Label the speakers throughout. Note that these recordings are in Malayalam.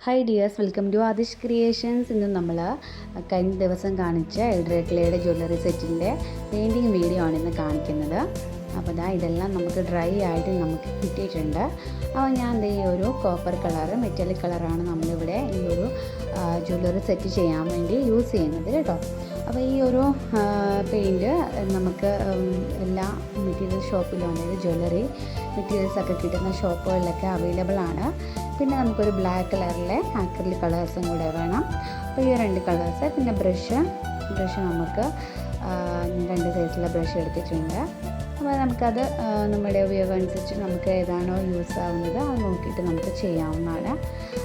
Speaker 1: Hi dears, welcome to Aadish Creations. ഇന്ന് നമ്മൾ കഴിഞ്ഞ ദിവസം കാണിച്ച എൽഡ്രേക്ലയുടെ ജ്വല്ലറി സെറ്റിൻ്റെ പെയിൻറ്റിങ് വീഡിയോ ആണ് ഇന്ന് കാണിക്കുന്നത്. അപ്പോൾ ഇതെല്ലാം നമുക്ക് ഡ്രൈ ആയിട്ട് നമുക്ക് കിട്ടിയിട്ടുണ്ട്. അപ്പോൾ ഞാൻ ഈ ഒരു കോപ്പർ കളറ് മെറ്റാലിക് കളറാണ് നമ്മളിവിടെ ഈ ഒരു ജ്വല്ലറി സെറ്റ് ചെയ്യാൻ വേണ്ടി യൂസ് ചെയ്യുന്നത് കേട്ടോ. അപ്പോൾ ഈ ഒരു പെയിൻറ്റ് നമുക്ക് എല്ലാ മെറ്റീരിയൽ ഷോപ്പിലും, അതായത് ജ്വല്ലറി മെറ്റീരിയൽസൊക്കെ കിട്ടുന്ന ഷോപ്പുകളിലൊക്കെ അവൈലബിൾ ആണ്. പിന്നെ നമുക്കൊരു ബ്ലാക്ക് കളറിലെ ആക്രിലിക് കളേഴ്സും കൂടെ വേണം. അപ്പോൾ ഈ രണ്ട് കളേഴ്സ്, പിന്നെ ബ്രഷ് നമുക്ക് 2 സൈസിലെ ബ്രഷ് എടുത്തിട്ടുണ്ട്. അപ്പോൾ നമുക്കത് നമ്മുടെ ഉപയോഗം അനുസരിച്ച് നമുക്ക് ഏതാണോ യൂസ് ആവുന്നത് അത് നോക്കിയിട്ട് നമുക്ക് ചെയ്യാവുന്നതാണ്.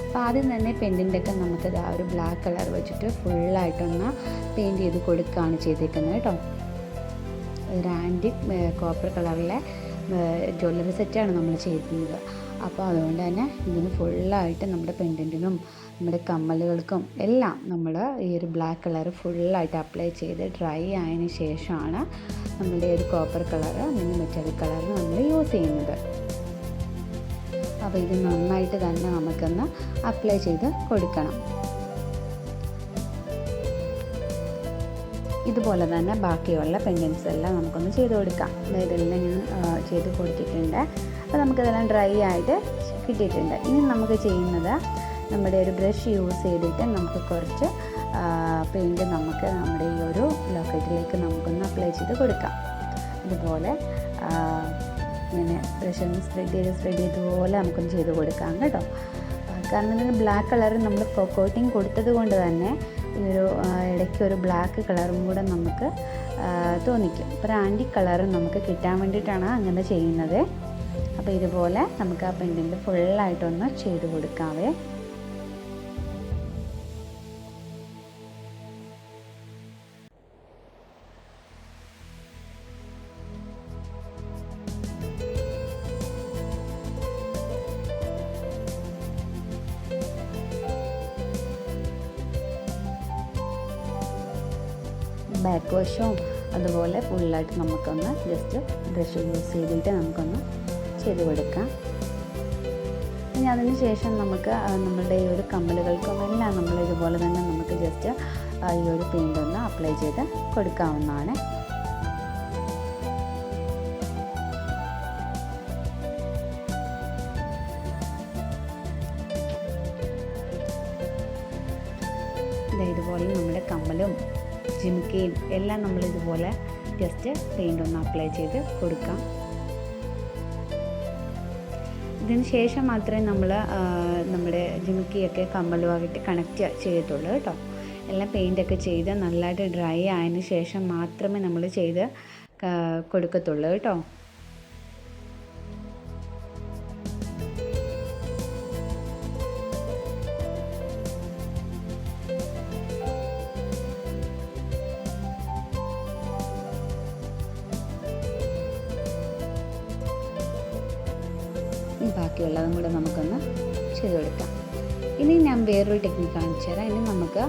Speaker 1: അപ്പോൾ ആദ്യം തന്നെ പെയിൻറ്റിൻ്റെയൊക്കെ നമുക്കത് ആ ഒരു ബ്ലാക്ക് കളർ വെച്ചിട്ട് ഫുള്ളായിട്ടൊന്ന് പെയിൻറ്റ് ചെയ്ത് കൊടുക്കുകയാണ് ചെയ്തേക്കുന്നത് കേട്ടോ. ഒരു ആൻറ്റിക് കോപ്പർ കളറിലെ ജ്വല്ലറി സെറ്റാണ് നമ്മൾ ചെയ്യുന്നത്. അപ്പോൾ അതുകൊണ്ട് തന്നെ ഇതിന് ഫുള്ളായിട്ട് നമ്മുടെ പെൻഡൻറ്റിനും നമ്മുടെ കമ്മലുകൾക്കും എല്ലാം നമ്മൾ ഈ ഒരു ബ്ലാക്ക് കളർ ഫുള്ളായിട്ട് അപ്ലൈ ചെയ്ത് ഡ്രൈ ആയതിന് ശേഷമാണ് നമ്മുടെ ഒരു കോപ്പർ കളർ അല്ലെങ്കിൽ മെറ്റാലിക് കളർ നമ്മൾ യൂസ് ചെയ്യുന്നത്. അപ്പോൾ ഇത് നന്നായിട്ട് തന്നെ നമുക്കൊന്ന് അപ്ലൈ ചെയ്ത് കൊടുക്കണം. ഇതുപോലെ തന്നെ ബാക്കിയുള്ള പെൻഡൻസ് എല്ലാം നമുക്കൊന്ന് ചെയ്ത് കൊടുക്കാം. ഇതെല്ലാം ഞാൻ ചെയ്ത് കൊടുത്തിട്ടുണ്ട്. അപ്പോൾ നമുക്കിതെല്ലാം ഡ്രൈ ആയിട്ട് കിട്ടിയിട്ടുണ്ട്. ഇനി നമുക്ക് ചെയ്യുന്നത് നമ്മുടെ ഒരു ബ്രഷ് യൂസ് ചെയ്തിട്ട് നമുക്ക് കുറച്ച് പെയിൻറ്റ് നമുക്ക് നമ്മുടെ ഈ ഒരു ലോക്കറ്റിലേക്ക് നമുക്കൊന്ന് അപ്ലൈ ചെയ്ത് കൊടുക്കാം. ഇതുപോലെ ഇങ്ങനെ ബ്രഷൊന്ന് സ്പ്രെഡ് ചെയ്തതുപോലെ നമുക്കൊന്ന് ചെയ്ത് കൊടുക്കാം കേട്ടോ. കാരണം ഇതിന് ബ്ലാക്ക് കളർ നമ്മൾ കോട്ടിങ് കൊടുത്തത് കൊണ്ട് തന്നെ ഈ ഒരു ഇടയ്ക്ക് ഒരു ബ്ലാക്ക് കളറും കൂടെ നമുക്ക് തോന്നിക്കും. ഒരു ആൻറ്റിക് കളറും നമുക്ക് കിട്ടാൻ വേണ്ടിയിട്ടാണ് അങ്ങനെ ചെയ്യുന്നത്. അപ്പോൾ ഇതുപോലെ നമുക്ക് ആ പെയിൻറ്റിൻ്റെ ഫുള്ളായിട്ടൊന്ന് ചെയ്ത് കൊടുക്കാവേ. ബാക്ക് വശവും അതുപോലെ ഫുള്ളായിട്ട് നമുക്കൊന്ന് ജസ്റ്റ് ബ്രഷ് യൂസ് ചെയ്തിട്ട് നമുക്കൊന്ന് ചെയ്ത് കൊടുക്കാം. ഇനി അതിന് ശേഷം നമുക്ക് നമ്മളുടെ ഈ ഒരു കമ്മലുകൾക്കും എല്ലാം നമ്മൾ ഇതുപോലെ തന്നെ നമുക്ക് ജസ്റ്റ് ഈ ഒരു പെയിൻ്റ് ഒന്ന് അപ്ലൈ ചെയ്ത് കൊടുക്കാവുന്നതാണ്. ഇതുപോലെ നമ്മുടെ കമ്മലും ജിമിക്കയും എല്ലാം നമ്മൾ ഇതുപോലെ ജസ്റ്റ് പെയിൻ്റ് ഒന്ന് അപ്ലൈ ചെയ്ത് കൊടുക്കാം. ഇതിന് ശേഷം മാത്രമേ നമ്മൾ നമ്മുടെ ജിമിക്കിയൊക്കെ കമ്മലുമായിട്ട് കണക്റ്റ് ചെയ്യത്തുള്ളൂ കേട്ടോ. എല്ലാം പെയിൻ്റൊക്കെ ചെയ്ത് നല്ലതായിട്ട് ഡ്രൈ ആയതിന് ശേഷം മാത്രമേ നമ്മൾ ചെയ്ത് കൊടുക്കത്തുള്ളൂ കേട്ടോ. ബാക്കിയുള്ളതും കൂടെ നമുക്കൊന്ന് ചെയ്ത് കൊടുക്കാം. ഇനി ഞാൻ വേറൊരു ടെക്നിക്ക് കാണിച്ചു തരാം. ഇനി നമുക്ക്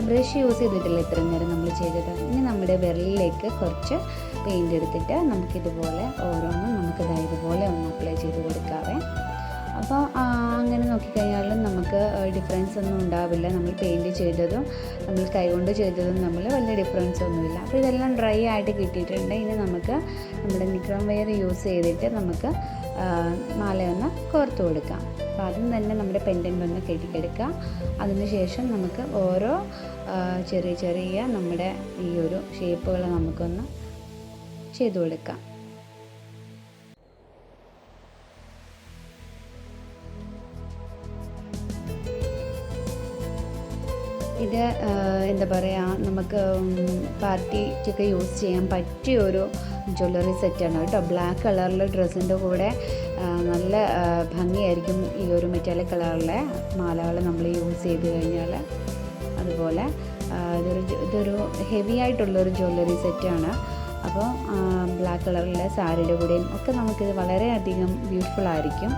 Speaker 1: ബ്രഷ് യൂസ് ചെയ്തിട്ടില്ല ഇത്രയും നേരം നമ്മൾ ചെയ്തത്. ഇനി നമ്മുടെ വിരലിലേക്ക് കുറച്ച് പെയിൻ്റ് എടുത്തിട്ട് നമുക്കിതുപോലെ ഓരോന്നും നമുക്കിത് ഇതുപോലെ ഒന്ന് അപ്ലൈ ചെയ്ത് കൊടുക്കാവേ. അപ്പോൾ അങ്ങനെ നോക്കിക്കഴിഞ്ഞാലും നമുക്ക് ഡിഫറൻസ് ഒന്നും ഉണ്ടാവില്ല. നമ്മൾ പെയിൻറ്റ് ചെയ്തതും നമ്മൾ കൈകൊണ്ട് ചെയ്തതും നമ്മൾ വലിയ ഡിഫറൻസ് ഒന്നുമില്ല. അപ്പോൾ ഇതെല്ലാം ഡ്രൈ ആയിട്ട് കിട്ടിയിട്ടുണ്ട്. ഇനി നമുക്ക് നമ്മുടെ നിക്രോം വെയർ യൂസ് ചെയ്തിട്ട് നമുക്ക് മാലയൊന്ന് കോർത്ത് കൊടുക്കാം. അപ്പോൾ അതും തന്നെ നമ്മുടെ പെൻഡൻ്റ് ഒന്ന് കെട്ടിക്കെടുക്കുക. അതിനുശേഷം നമുക്ക് ഓരോ ചെറിയ നമ്മുടെ ഈ ഒരു ഷേപ്പുകൾ നമുക്കൊന്ന് ചെയ്തു കൊടുക്കാം. ഇത് എന്താ പറയുക, നമുക്ക് പാർട്ടിക്കൊക്കെ യൂസ് ചെയ്യാൻ പറ്റിയൊരു ജ്വല്ലറി സെറ്റാണ് കേട്ടോ. ബ്ലാക്ക് കളറിലെ ഡ്രസ്സിൻ്റെ കൂടെ നല്ല ഭംഗിയായിരിക്കും ഈ ഒരു മെറ്റാലിക് കളറിലെ മാലകൾ നമ്മൾ യൂസ് ചെയ്ത് കഴിഞ്ഞാൽ. അതുപോലെ ഇതൊരു ഹെവി ആയിട്ടുള്ളൊരു ജ്വല്ലറി സെറ്റാണ്. അപ്പോൾ ബ്ലാക്ക് കളറിലെ സാരിയുടെ കൂടെയും ഒക്കെ നമുക്കിത് വളരെയധികം ബ്യൂട്ടിഫുൾ ആയിരിക്കും.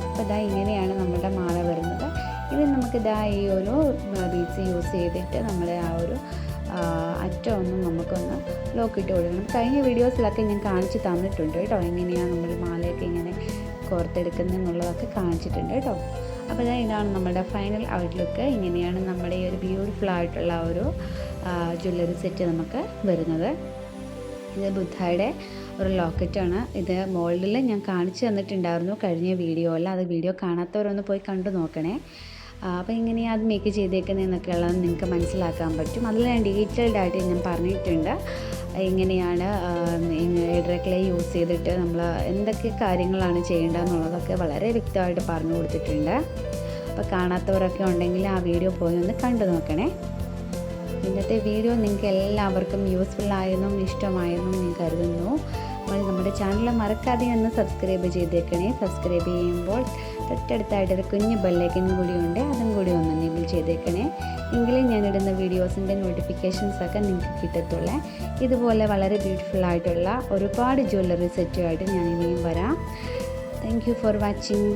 Speaker 1: അപ്പോൾ ഇങ്ങനെയാണ് നമ്മുടെ മാല വരുന്നത്. ഇത് നമുക്കിതാ ഈ ഒരു ബീഡ്സ് യൂസ് ചെയ്തിട്ട് നമ്മുടെ ആ ഒരു അറ്റമൊന്നും നമുക്കൊന്ന് ലോക്കിട്ട് കൊടുക്കണം. കഴിഞ്ഞ വീഡിയോസിലൊക്കെ ഞാൻ കാണിച്ച് തന്നിട്ടുണ്ട് കേട്ടോ, എങ്ങനെയാണ് നമ്മൾ മാലയൊക്കെ ഇങ്ങനെ കോർത്തെടുക്കുന്നത് എന്നുള്ളതൊക്കെ കാണിച്ചിട്ടുണ്ട് കേട്ടോ. അപ്പോൾ ഇതാണ് നമ്മുടെ ഫൈനൽ ഔട്ട്ലുക്ക്. ഇങ്ങനെയാണ് നമ്മുടെ ഈ ഒരു ബ്യൂട്ടിഫുൾ ആയിട്ടുള്ള ഒരു ജ്വല്ലറി സെറ്റ് നമുക്ക് വരുന്നത്. ഇത് ബുദ്ധയുടെ ഒരു ലോക്കറ്റാണ്. ഇത് മോൾഡിൽ ഞാൻ കാണിച്ചു തന്നിട്ടുണ്ടായിരുന്നു കഴിഞ്ഞ വീഡിയോയിൽ. അത് വീഡിയോ കാണാത്തവരൊന്ന് പോയി കണ്ടു നോക്കണേ. അപ്പോൾ എങ്ങനെയാണ് അത് മേക്ക് ചെയ്തേക്കുന്നതെന്നൊക്കെയുള്ളത് നിങ്ങൾക്ക് മനസ്സിലാക്കാൻ പറ്റും. അതിൽ ഞാൻ ഡീറ്റെയിൽഡ് ആയിട്ട് ഞാൻ പറഞ്ഞിട്ടുണ്ട്. എങ്ങനെയാണ് എയ്ഡ്രെ ക്ലേ യൂസ് ചെയ്തിട്ട് നമ്മൾ എന്തൊക്കെ കാര്യങ്ങളാണ് ചെയ്യേണ്ടതെന്നുള്ളതൊക്കെ വളരെ വ്യക്തമായിട്ട് പറഞ്ഞു കൊടുത്തിട്ടുണ്ട്. അപ്പോൾ കാണാത്തവരൊക്കെ ഉണ്ടെങ്കിൽ ആ വീഡിയോ പോയി ഒന്ന് കണ്ടു നോക്കണേ. ഇന്നത്തെ വീഡിയോ നിങ്ങൾക്ക് എല്ലാവർക്കും യൂസ്ഫുൾ ആയെന്നും ഇഷ്ടമായെന്നും ഞാൻ കരുതുന്നു. അപ്പോൾ നമ്മുടെ ചാനൽ മറക്കാതെ ഒന്ന് സബ്സ്ക്രൈബ് ചെയ്തേക്കണേ. സബ്സ്ക്രൈബ് ചെയ്യുമ്പോൾ തൊട്ടടുത്തായിട്ടൊരു കുഞ്ഞ് ബെല്ലൈക്കൻ കൂടി ഉണ്ട്, അതും കൂടി ഒന്ന് എനേബിൾ ചെയ്തേക്കണേ. എങ്കിലേ ഞാനിടുന്ന വീഡിയോസിൻ്റെ നോട്ടിഫിക്കേഷൻസൊക്കെ നിങ്ങൾക്ക് കിട്ടത്തുള്ളേ. ഇതുപോലെ വളരെ ബ്യൂട്ടിഫുൾ ആയിട്ടുള്ള ഒരുപാട് ജ്വല്ലറി സെറ്റുമായിട്ട് ഞാൻ ഇനിയും വരാം. Thank you for watching.